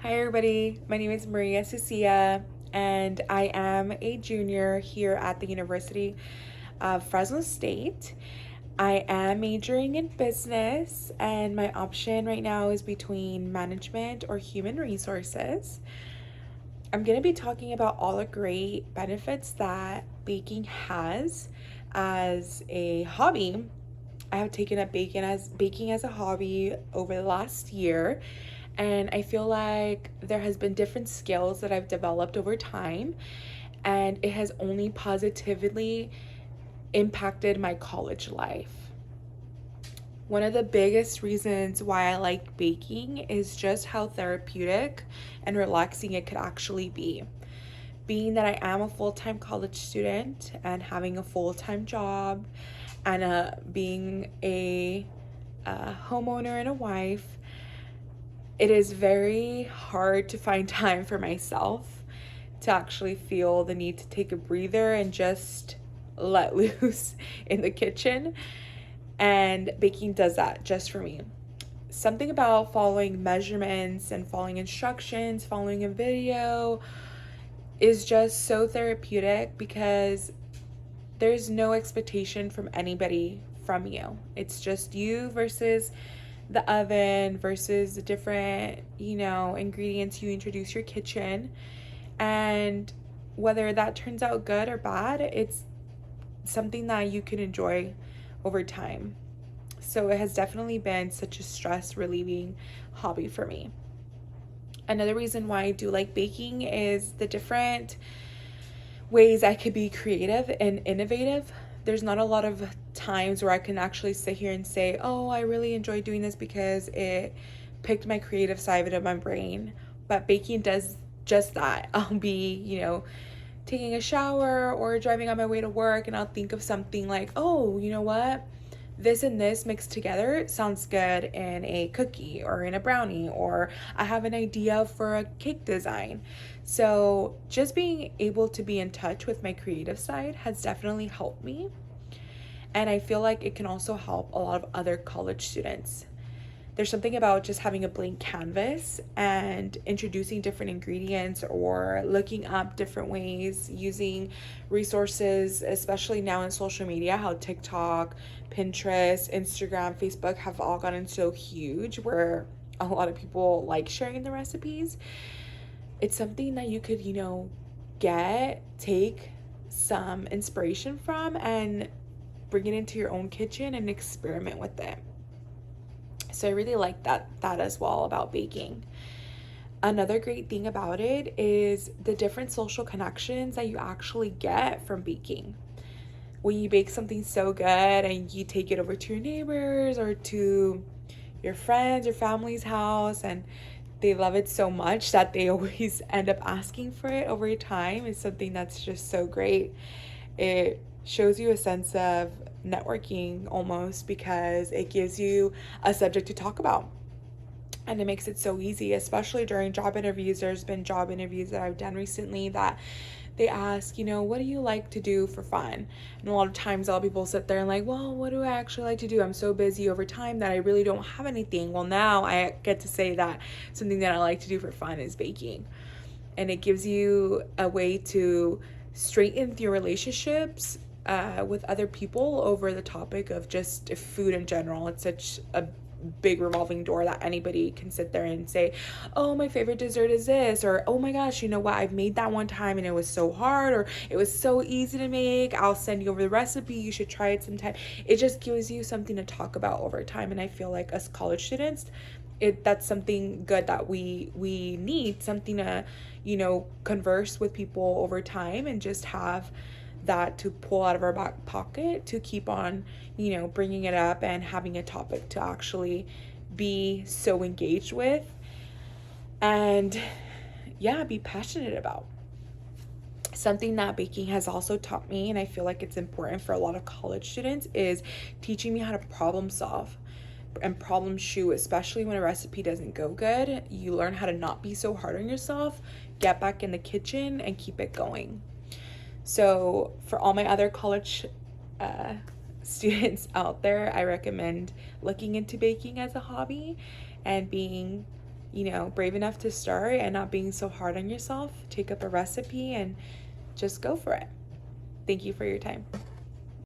Hi, everybody. My name is Maria Cecilia, and I am a junior here at the University of Fresno State. I am majoring in business, and my option right now is between management or human resources. I'm going to be talking about all the great benefits that baking has as a hobby. I have taken up baking as a hobby over the last year, and I feel like there has been different skills that I've developed over time, and it has only positively impacted my college life. One of the biggest reasons why I like baking is just how therapeutic and relaxing it could actually be. Being that I am a full-time college student and having a full-time job and being a homeowner and a wife, it is very hard to find time for myself to actually feel the need to take a breather and just let loose in the kitchen. And baking does that just for me. Something about following measurements and following instructions, following a video is just so therapeutic because there's no expectation from anybody from you. It's just you versus the oven versus the different, ingredients you introduce your kitchen. And whether that turns out good or bad, it's something that you can enjoy over time. So it has definitely been such a stress relieving hobby for me. Another reason why I do like baking is the different ways I could be creative and innovative. There's not a lot of times where I can actually sit here and say, oh, I really enjoy doing this because it picked my creative side of my brain. But baking does just that. I'll be, taking a shower or driving on my way to work, and I'll think of something like, oh, you know what? This and this mixed together sounds good in a cookie or in a brownie, or I have an idea for a cake design. So, just being able to be in touch with my creative side has definitely helped me. And I feel like it can also help a lot of other college students. There's something about just having a blank canvas and introducing different ingredients or looking up different ways, using resources, especially now in social media, how TikTok, Pinterest, Instagram, Facebook have all gotten so huge where a lot of people like sharing the recipes. It's something that you could, take some inspiration from and bring it into your own kitchen and experiment with it. So I really like that as well about baking. Another great thing about it is the different social connections that you actually get from baking. When you bake something so good and you take it over to your neighbors or to your friends or family's house, and they love it so much that they always end up asking for it over time, is something that's just so great. It shows you a sense of networking almost because it gives you a subject to talk about. And it makes it so easy, especially during job interviews. There's been job interviews that I've done recently that they ask, what do you like to do for fun? And a lot of times, a lot of people sit there and like, well, what do I actually like to do? I'm so busy over time that I really don't have anything. Well, now I get to say that something that I like to do for fun is baking. And it gives you a way to straighten your relationships with other people over the topic of just food in general. It's such a big revolving door that anybody can sit there and say, oh, my favorite dessert is this, or oh my gosh, you know what, I've made that one time and it was so hard, or it was so easy to make, I'll send you over the recipe, you should try it sometime. It just gives you something to talk about over time. And I feel like as college students, that's something good that we need, something to converse with people over time and just have that to pull out of our back pocket to keep on bringing it up and having a topic to actually be so engaged with and be passionate about. Something that baking has also taught me, and I feel like it's important for a lot of college students, is teaching me how to problem solve and problem shoot, especially when a recipe doesn't go good. You learn how to not be so hard on yourself, get back in the kitchen, and keep it going. So, for all my other college students out there, I recommend looking into baking as a hobby and being, brave enough to start and not being so hard on yourself. Take up a recipe and just go for it. Thank you for your time.